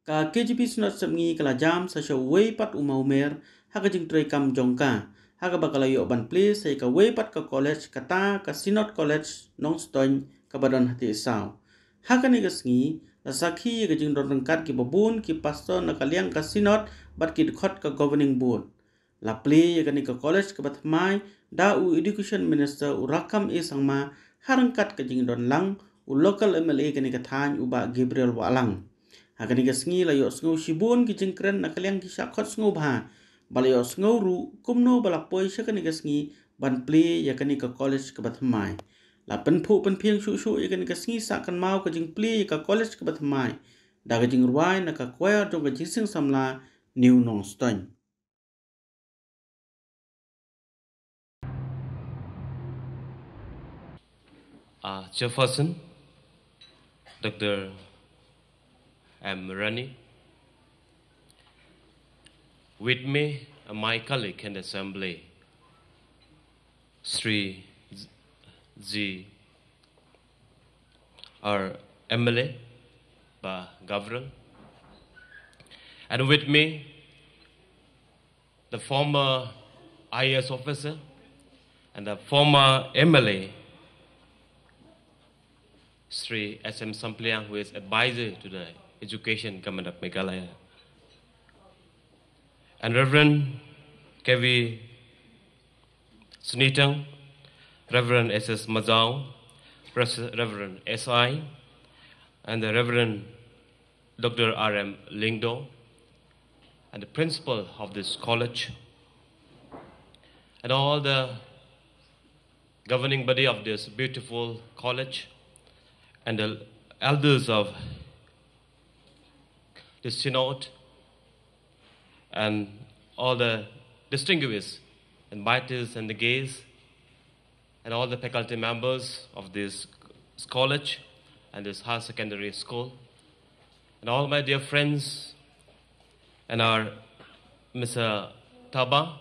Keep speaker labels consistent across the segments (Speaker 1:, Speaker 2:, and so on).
Speaker 1: Ka K.J.P Synod Sepngi kala jam sa wei pat umer haka jing tray kam jongka haka bakala yo ban Plie say ka wei pat ka college kata ka Synod College Nongstoin ka badan Tiehsaw. Haka ni gasngi la sakhi ka jing don rangkat ki babun ki pastor na kaliang ka Synod bat ki khot ka governing board. La Plie ka ni ka college ka batmai da u education minister u rakam e sangma harangkat ka jing don lang u local MLA ka ni ka than u ba Gabriel Walang. Haka ni gasngi la yo sngo shibun ki jingkren na kaliang ki shakot sngo bha bala yo sngo ru kumno bala poi shaka ni gasngi ban Plie ya kani ka college ka batmai la penphu penpiang shu ya kani gasngi sakan mau ka jing Plie ka college ka batmai da ka jing ruai na ka kwaya jong ka jingsing samla new Nongstoin.
Speaker 2: Chairperson Dr. M. Rani, with me my colleague in the assembly, Sri G. our MLA, Gabriel, and with me the former IAS officer and the former MLA, Sri S.M. Sampliang, who is advisor to the Education Government of Meghalaya, and Reverend Kawei Sunitang, Reverend S.S. Mazao, Reverend S.I., and the Reverend Dr. R.M. Lingdo, and the principal of this college, and all the governing body of this beautiful college, and the elders of the Synod, and all the distinguished inviters and the guests, and all the faculty members of this college and this higher secondary school, and all my dear friends, and our Mr. Taba,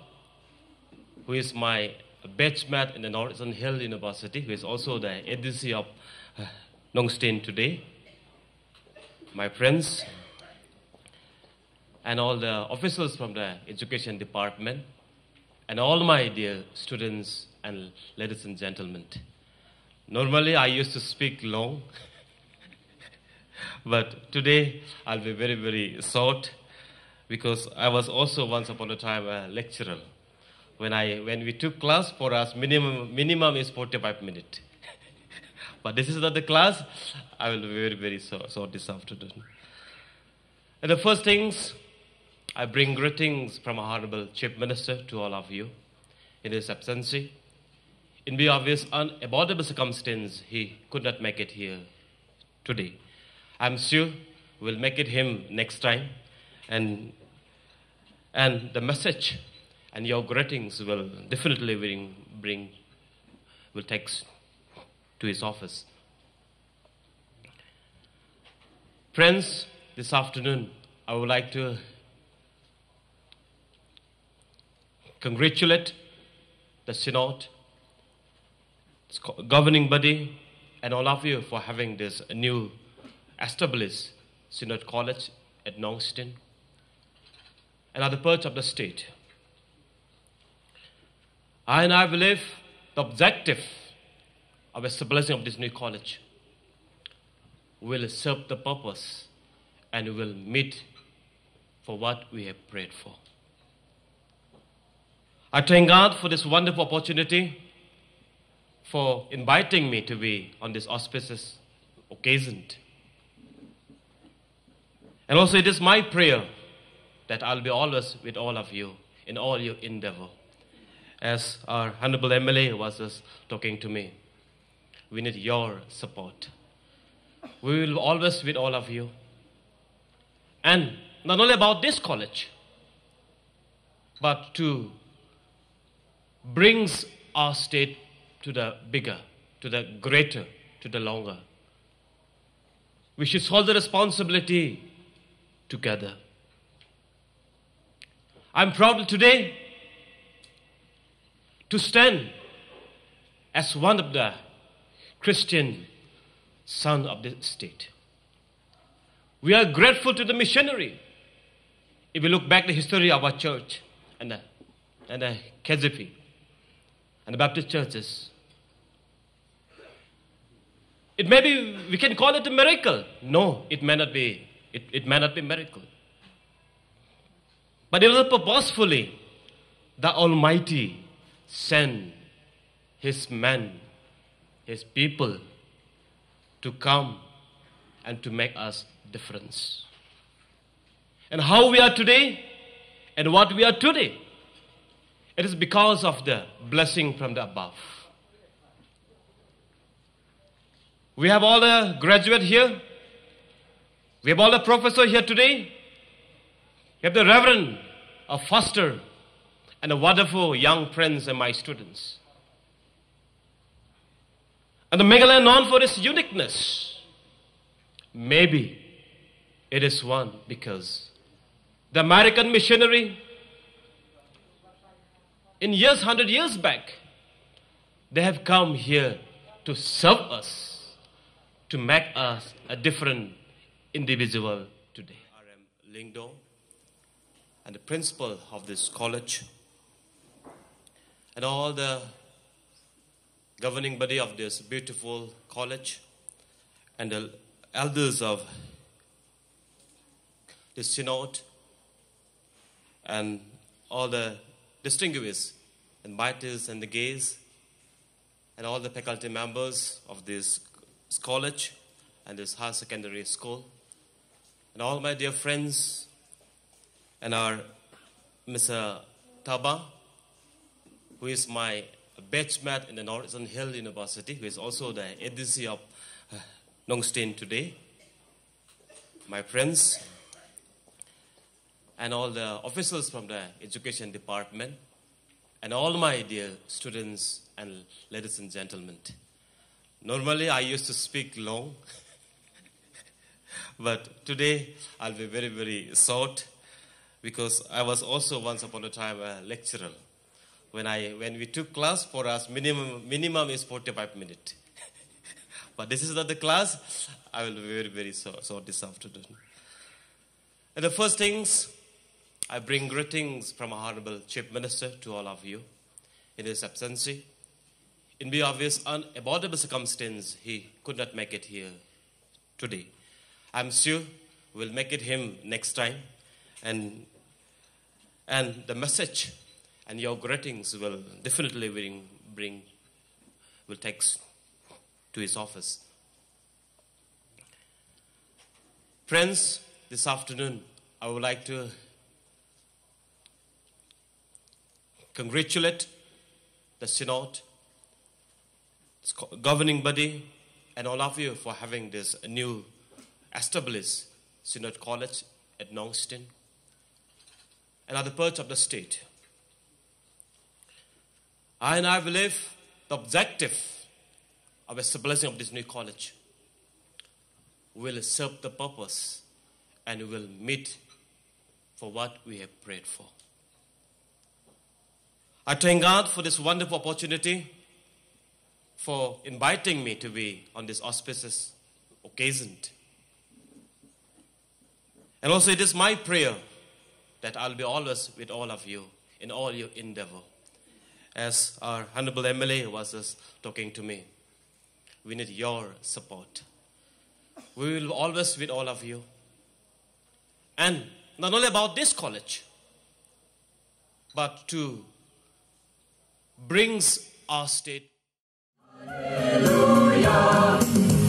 Speaker 2: who is my batchmate in the Northern Hill University, who is also the ADC of Nongstoin today, my friends, and all the officials from the education department, and all my dear students and ladies and gentlemen. Normally I used to speak long, but today I'll be very, very short, because I was also once upon a time a lecturer. When we took class, for us minimum is 45 minutes. But this is not the class. I will be very, very short this afternoon. And the first things, I bring greetings from our Honorable Chief Minister to all of you in his absence. In view of his unavoidable circumstance, he could not make it here today. I'm sure we'll make it him next time, and the message and your greetings will definitely will take to his office. Friends, this afternoon I would like to congratulate the Synod, governing body, and all of you for having this new established Synod College at Nongstoin and other parts of the state. I believe the objective of establishing of this new college will serve the purpose and will meet for what we have prayed for. I thank God for this wonderful opportunity, for inviting me to be on this auspicious occasion. And also it is my prayer that I'll be always with all of you in all your endeavor. As our Honorable MLA was just talking to me, we need your support. We will always with all of you. And not only about this college, but to brings our state to the bigger, to the greater, to the longer. We should solve the responsibility together. I'm proud today to stand as one of the Christian son of the state. We are grateful to the missionary. If we look back the history of our church and the K.J.P and the Baptist churches, it may be, we can call it a miracle. No, it may not be. It may not be a miracle. But it was purposefully the Almighty sent His men, His people, to come and to make us difference. And how we are today and what we are today, it is because of the blessing from the above. We have all the graduates here. We have all the professors here today. We have the Reverend, a foster, and a wonderful young friends and my students. And the Meghalaya known for its uniqueness. Maybe it is one because the American missionary, in years, 100 years back, they have come here to serve us, to make us a different individual today. R.M. Lingdo, and the principal of this college, and all the governing body of this beautiful college, and the elders of the Synod, and all the distinguished inviters and the gays, and all the faculty members of this college and this higher secondary school, and all my dear friends, and our Mr. Taba, who is my batchmate in the Northern Hill University, who is also the ADC of Nongstoin today, my friends, and all the officials from the education department, and all my dear students and ladies and gentlemen. Normally I used to speak long, but today I'll be very, very short, because I was also once upon a time a lecturer. When we took class, for us minimum is 45 minutes. But this is not the class. I will be very, very short this afternoon. And the first things, I bring greetings from our Honorable Chief Minister to all of you in his absence. In view of his unavoidable circumstance, he could not make it here today. I'm sure we'll make it him next time. And the message and your greetings will definitely will take to his office. Friends, this afternoon I would like to congratulate the Synod, governing body, and all of you for having this new established Synod College at Nongstoin and other parts of the state. I believe the objective of establishing of this new college will serve the purpose and will meet for what we have prayed for. I thank God for this wonderful opportunity, for inviting me to be on this auspicious occasion. And also it is my prayer that I'll be always with all of you in all your endeavor. As our Honorable MLA was just talking to me, we need your support. We will always with all of you. And not only about this college, but to brings our state. Hallelujah,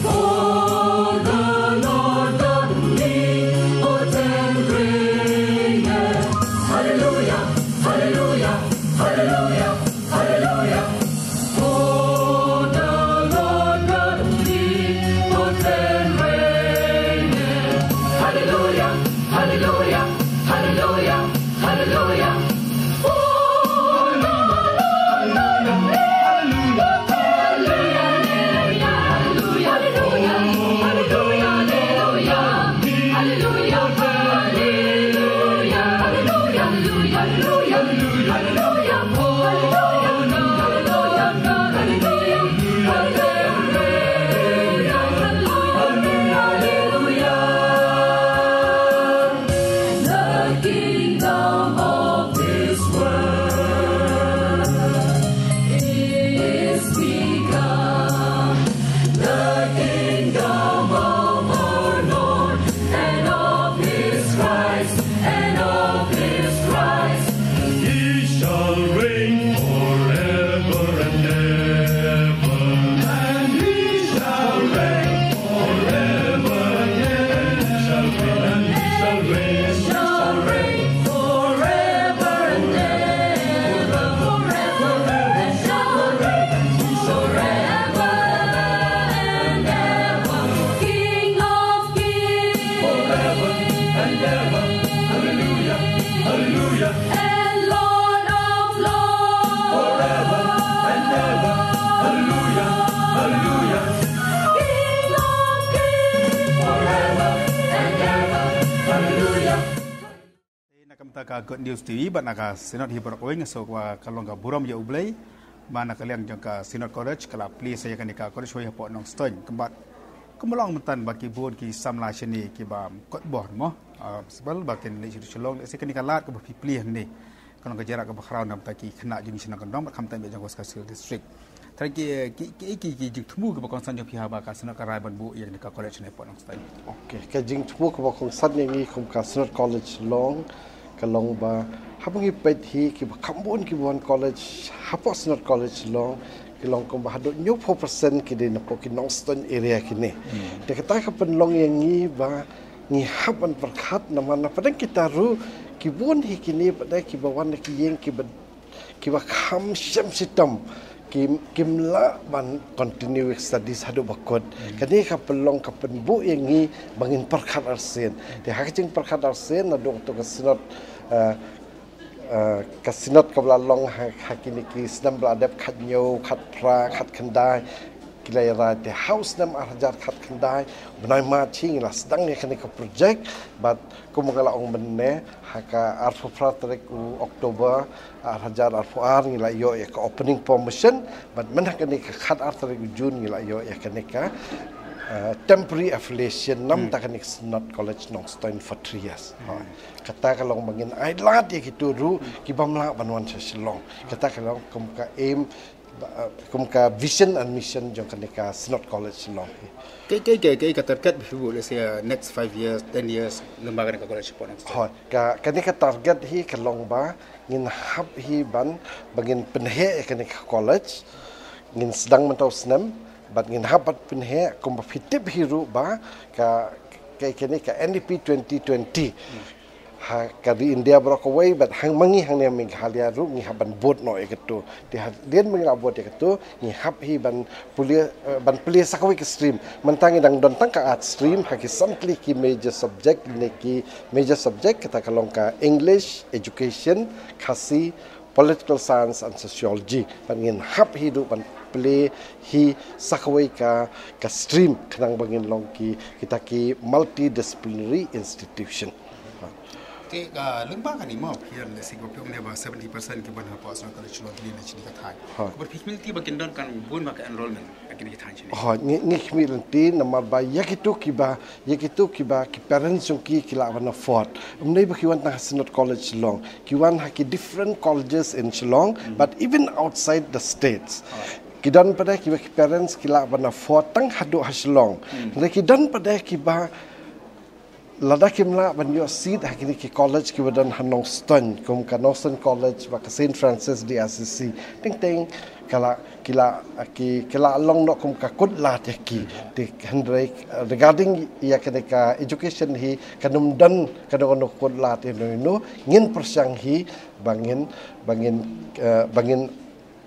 Speaker 2: for the Lord God omnipotent reigneth. Hallelujah, hallelujah, hallelujah, hallelujah. For the Lord God omnipotent reigneth. Hallelujah, hallelujah, hallelujah, hallelujah. Hallelujah, hallelujah, hallelujah, hallelujah, hallelujah.
Speaker 3: good news TV but naga Synod hi berkoing so wa kalong ka buram ya ublay mana kalian jangka Synod College kala Plie saya kan ka college ho po Nongstoin kembat kemelong mentan bagi buat ki samla sini ki ba kot boh mo sebal bakin le chlong se kan ka lat ka Plie ni kalong ka jarak ka background nam ta ki khna jing sina kan dom kham tan be jang Waskasill district Tadi ki jing temu ke bakong san jang pihak ba ka Synod ka rai ban bu ya ka college ni po Nongstoin.
Speaker 4: Okay, ka jing temu ke bakong san ni kum ka Synod College long kalong ba habang ipet hi ki kambon ki buan college hapo Synod College long kilong kum ba hado new 4% ki de napo ki Nongstoin area kini de kata ka penlong yang ni ba ni haban perkhat namana padang kita ru ki buan hi kini pada ki bawan ki yeng ki ba kham syam sitam kimla ban continue studies hadu bakot kani ka pelong ka penbu yang ni bangin perkhat arsen de hakjing perkhat arsen na dong to ka Synod ka blalong hakini ki snam bladep khat nyo khat pra khat khandai kilaira de house nam arjar khat khandai benai ma ching la sedang ni kani ka project but kumangala ong benne haka arfu pratrek u Oktober arjar arfu ar ngila yo ya ka opening promotion but mana kani ka khat artrek June ngila yo ya kani ka temporary affiliation nam ta kani Synod College Nongstoin for 3 years kata kalau mangin ai lat ya kitu ru ki bamla banwan sa Shillong kata kalau kum ka aim kum ka vision and mission jong kani ka Synod College Shillong
Speaker 3: Ka target bihu let's say next 5 years 10 years lembaga ka college po Nongstoin.
Speaker 4: Kani ka target hi kalong ba ngin hab hi ban bangin penhe kani ka college ngin sedang mentau senam bat ngin habat penhe kum ba fitip hiru ba ka kani ka NDP 2020 ha kadi India Kawei but hang mangi hang ne Meghalaya ru ngi haban bot no eketu di dien mengira bot eketu ngi hab hi ban Plie sakawai ke stream mentangi dang don tang ka art stream ha ki sampli ki major subject ne ki major subject kata kalong ka English education khasi political science and sociology ban ngin hab hi du ban Plie hi sakawai ka stream kanang bangin long ki kita ki multidisciplinary institution
Speaker 3: lembaga ni mau pian le sigo pion ne ba 70% ki ban ha pas na college lo ni chini ka thai ber philti bakin don kan bun ma ka enrollment akini thai chini
Speaker 4: ngi khmilti namar ba yakitu ki ba ki parents jong ki la wan afford umnei ba ki wan na Synod College Long ki wan ha ki different colleges in Shillong but even outside the states kidan pada ki parents ki la wan afford tang hadu ha Shillong kidan pada ki ba lada kimla ban yo seat hakini ki college ki wadan Nongstoin kum ka Nongstoin College ba ka St Francis DRCC ting kila long no kum ka kut la te ki de handrek regarding ya ka education hi kanum dan kadon kut la te no ngin persyang hi bangin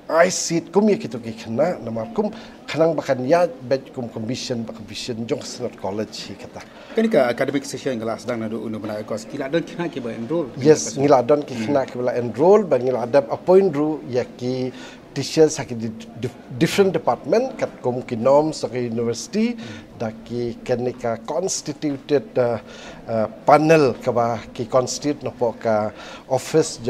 Speaker 4: I seat kum ya kitu ki khna nama kum khanang bakan ya bet kum commission jong Synod College hi kata
Speaker 3: kan ka academic session kelas sedang nadu unu bana kos kila don kina ki ba enroll
Speaker 4: yes ngila don ki khna ki bala enroll ba ngila adap appoint ru ya ki teachers ha ki different department kat kum ki norms sa university da ki kenika constituted panel ka ba ki constitute no po ka office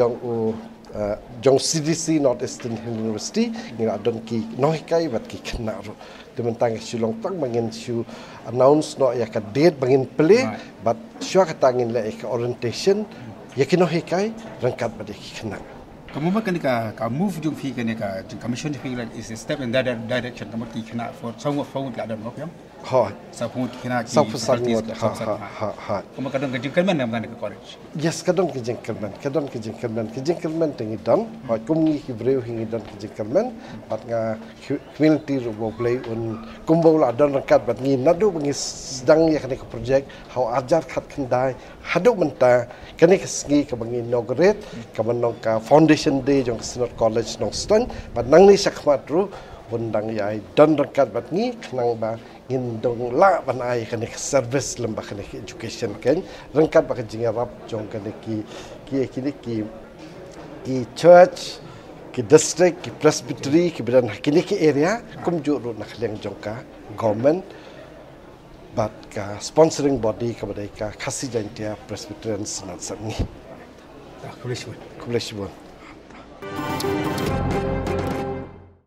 Speaker 4: jong CDC North Eastern University ngila don ki nohikai bat ki khna ru tementang Shillong tang bangin shu announce no ya ka date bangin Plie but shu ka tangin le ka orientation ya kino hikai rangkat bade ki khna
Speaker 3: kamu makan ka move jung fi kan ka commission fi is a step in that direction kamu ki khna for some of phone la don no pyam sa phone khna ki
Speaker 4: sa phone ha
Speaker 3: kamu kadang ka jingkelman nam kan ka college
Speaker 4: yes kadang ki jingkelman tengi don ha kum ki breu hingi don ki jingkelman bat nga community ro bo play un kumbo la don rangkat bat ngi nadu bangi sedang ya kan ka project how ajar khat khandai hadu menta kani ka sngi ka bangi inaugurate ka manong ka foundation day jong Synod College Nongstoin bat nang ni sakmat ru undang yai don rangkat bat ngi khnang ba ngin dong la ban ai kan service lembah kan education kan rangkat ba jingarap jong kan ki church ki district ki presbytery ki bidan kini ki area kum juru nak leng jong ka government but ka sponsoring body ka badai ka khasi jantia Presbyterian Synod Sepngi
Speaker 3: Kulish.
Speaker 4: Kulish